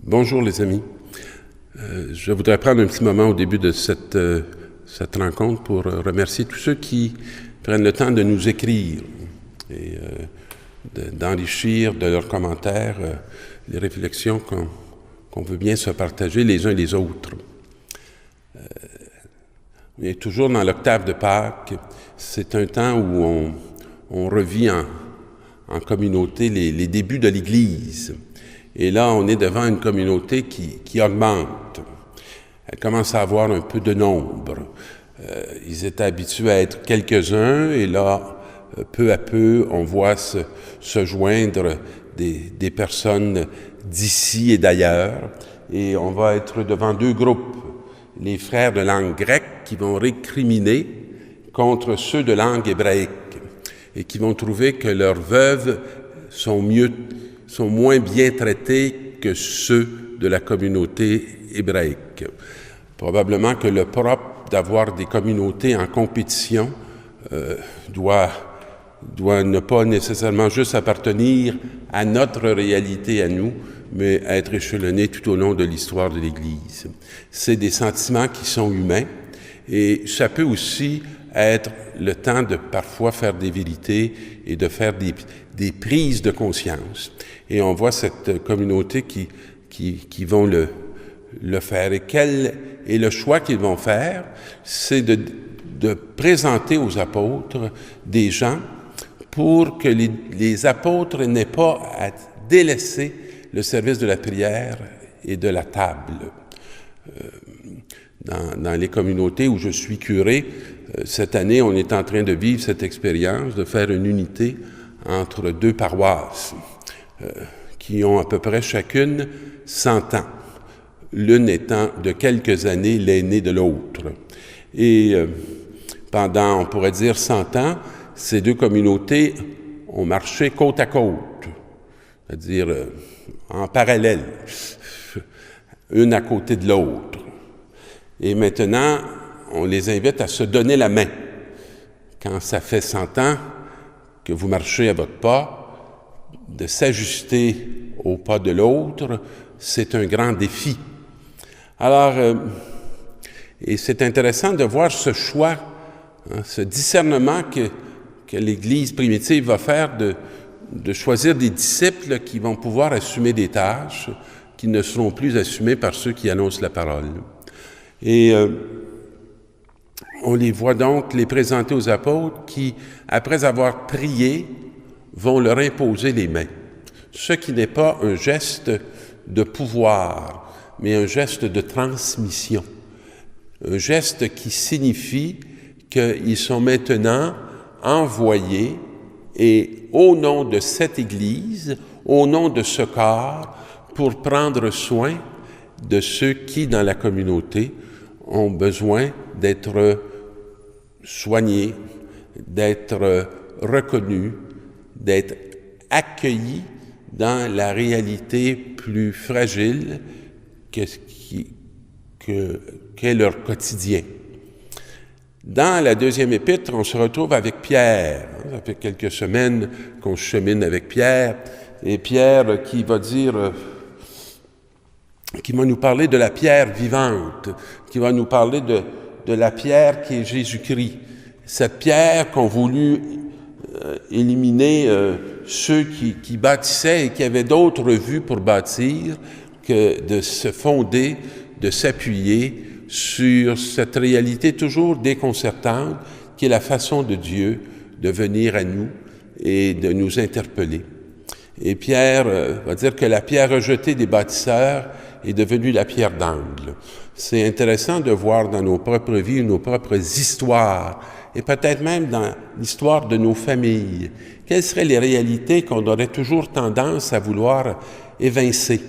Bonjour les amis. Je voudrais prendre un petit moment au début de cette rencontre pour remercier tous ceux qui prennent le temps de nous écrire et d'enrichir de leurs commentaires les réflexions qu'on veut bien se partager les uns et les autres. On est toujours dans l'octave de Pâques. C'est un temps où on revit en communauté les débuts de l'Église. Et là, on est devant une communauté qui augmente. Elle commence à avoir un peu de nombre. Ils étaient habitués à être quelques-uns, et là, peu à peu, on voit se joindre des personnes d'ici et d'ailleurs. Et on va être devant deux groupes. Les frères de langue grecque qui vont récriminer contre ceux de langue hébraïque et qui vont trouver que leurs veuves sont moins bien traités que ceux de la communauté hébraïque. Probablement que le propre d'avoir des communautés en compétition doit ne pas nécessairement juste appartenir à notre réalité à nous, mais être échelonné tout au long de l'histoire de l'Église. C'est des sentiments qui sont humains et ça peut aussi être le temps de parfois faire des vérités et de faire des prises de conscience. Et on voit cette communauté qui vont le faire. Et quel est le choix qu'ils vont faire? C'est de présenter aux apôtres des gens pour que les apôtres n'aient pas à délaisser le service de la prière et de la table. Dans les communautés où je suis curé, cette année, on est en train de vivre cette expérience, de faire une unité entre deux paroisses qui ont à peu près chacune 100 ans, l'une étant de quelques années l'aînée de l'autre. Et pendant, on pourrait dire, 100 ans, ces deux communautés ont marché côte à côte, c'est-à-dire en parallèle, une à côté de l'autre. Et maintenant, on les invite à se donner la main. Quand ça fait 100 ans que vous marchez à votre pas, de s'ajuster au pas de l'autre, c'est un grand défi. Alors, et c'est intéressant de voir ce choix, ce discernement que l'Église primitive va faire de choisir des disciples qui vont pouvoir assumer des tâches qui ne seront plus assumées par ceux qui annoncent la parole. Et on les voit donc les présenter aux apôtres qui, après avoir prié, vont leur imposer les mains. Ce qui n'est pas un geste de pouvoir, mais un geste de transmission. Un geste qui signifie qu'ils sont maintenant envoyés et au nom de cette Église, au nom de ce corps, pour prendre soin de ceux qui, dans la communauté, ont besoin d'être soignés, d'être reconnus, d'être accueillis dans la réalité plus fragile qu'est leur quotidien. Dans la deuxième épître, on se retrouve avec Pierre. Ça fait quelques semaines qu'on chemine avec Pierre, et Pierre qui va nous parler de la pierre vivante, qui va nous parler de la pierre qui est Jésus-Christ. Cette pierre qu'ont voulu éliminer ceux qui bâtissaient et qui avaient d'autres vues pour bâtir que de se fonder, de s'appuyer sur cette réalité toujours déconcertante qui est la façon de Dieu de venir à nous et de nous interpeller. Et Pierre va dire que la pierre rejetée des bâtisseurs est devenue la pierre d'angle. C'est intéressant de voir dans nos propres vies, nos propres histoires, et peut-être même dans l'histoire de nos familles, quelles seraient les réalités qu'on aurait toujours tendance à vouloir évincer.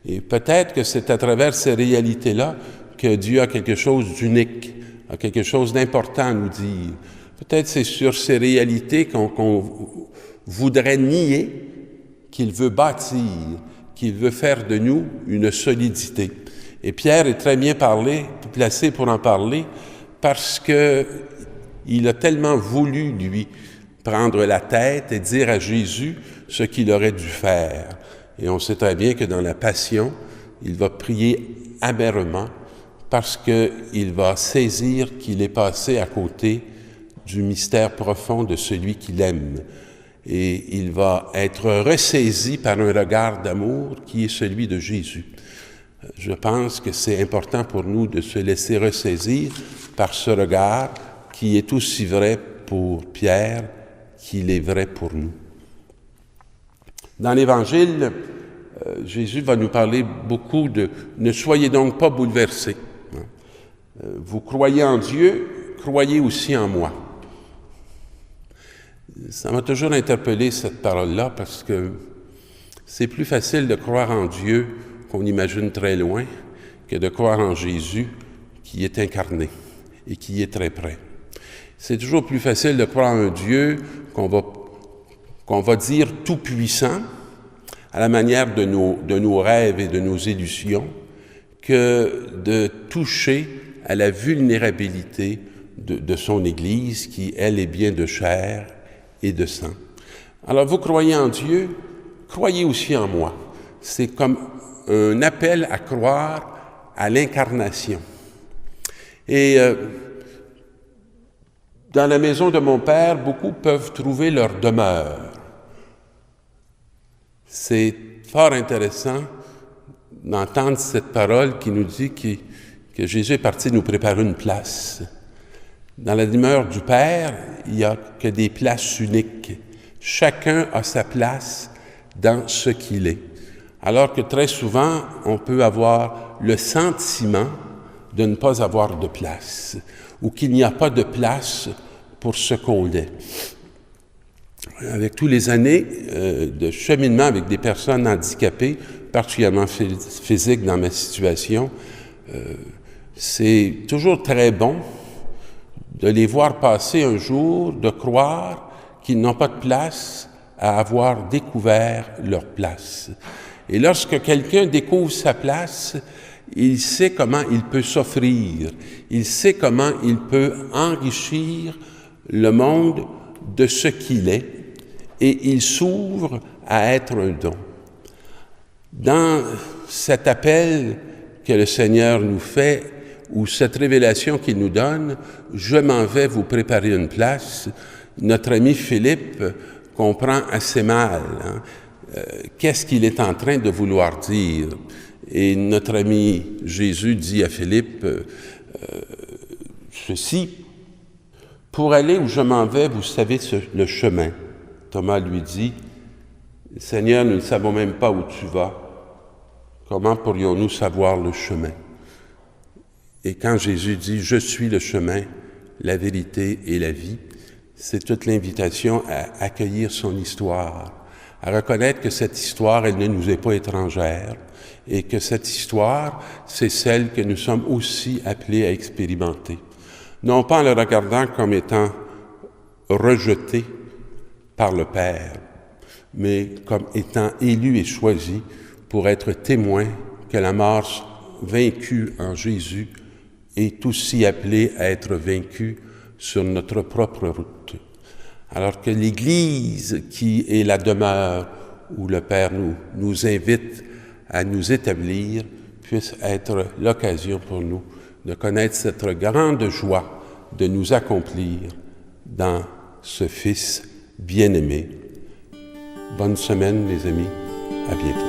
Et peut-être que c'est à travers ces réalités-là que Dieu a quelque chose d'unique, a quelque chose d'important à nous dire. Peut-être c'est sur ces réalités qu'on voudrait nier qu'il veut bâtir, qu'il veut faire de nous une solidité. Et Pierre est très bien placé pour en parler, parce que il a tellement voulu, lui, prendre la tête et dire à Jésus ce qu'il aurait dû faire. Et on sait très bien que dans la Passion, il va prier amèrement parce qu'il va saisir qu'il est passé à côté du mystère profond de celui qu'il aime. Et il va être ressaisi par un regard d'amour qui est celui de Jésus. Je pense que c'est important pour nous de se laisser ressaisir par ce regard qui est aussi vrai pour Pierre qu'il est vrai pour nous. Dans l'Évangile, Jésus va nous parler beaucoup de « Ne soyez donc pas bouleversés. Vous croyez en Dieu, croyez aussi en moi. » Ça m'a toujours interpellé cette parole-là parce que c'est plus facile de croire en Dieu qu'on imagine très loin que de croire en Jésus qui est incarné et qui est très près. C'est toujours plus facile de croire en un Dieu qu'on va dire tout-puissant à la manière de nos rêves et de nos illusions que de toucher à la vulnérabilité de son Église qui, elle, est bien de chair et de sang. Alors, vous croyez en Dieu, croyez aussi en moi. C'est comme un appel à croire à l'incarnation. Et dans la maison de mon Père, beaucoup peuvent trouver leur demeure. C'est fort intéressant d'entendre cette parole qui nous dit que Jésus est parti nous préparer une place. Dans la demeure du Père, il n'y a que des places uniques. Chacun a sa place dans ce qu'il est. Alors que très souvent, on peut avoir le sentiment de ne pas avoir de place, ou qu'il n'y a pas de place pour ce qu'on est. Avec tous les années de cheminement avec des personnes handicapées, particulièrement physiques dans ma situation, c'est toujours très bon de les voir passer un jour, de croire qu'ils n'ont pas de place à avoir découvert leur place. Et lorsque quelqu'un découvre sa place, il sait comment il peut s'offrir, il sait comment il peut enrichir le monde de ce qu'il est, et il s'ouvre à être un don. Dans cet appel que le Seigneur nous fait, ou cette révélation qu'il nous donne, « Je m'en vais vous préparer une place », notre ami Philippe comprend assez mal qu'est-ce qu'il est en train de vouloir dire. Et notre ami Jésus dit à Philippe ceci, « Pour aller où je m'en vais, vous savez le chemin. » Thomas lui dit, « Seigneur, nous ne savons même pas où tu vas. Comment pourrions-nous savoir le chemin? » Et quand Jésus dit « Je suis le chemin, la vérité et la vie », c'est toute l'invitation à accueillir son histoire, à reconnaître que cette histoire, elle ne nous est pas étrangère et que cette histoire, c'est celle que nous sommes aussi appelés à expérimenter. Non pas en le regardant comme étant rejeté par le Père, mais comme étant élu et choisi pour être témoin que la mort vaincue en Jésus est aussi appelée à être vaincue sur notre propre route. Alors que l'Église, qui est la demeure où le Père nous invite à nous établir, puisse être l'occasion pour nous de connaître cette grande joie de nous accomplir dans ce Fils bien-aimé. Bonne semaine, les amis. À bientôt.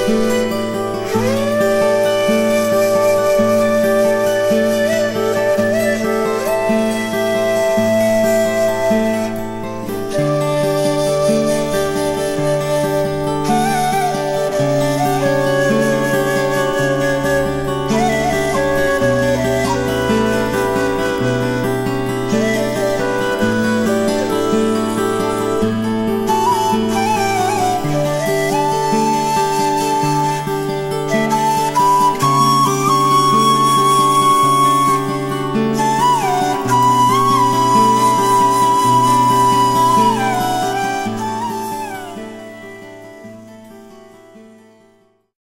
Merci.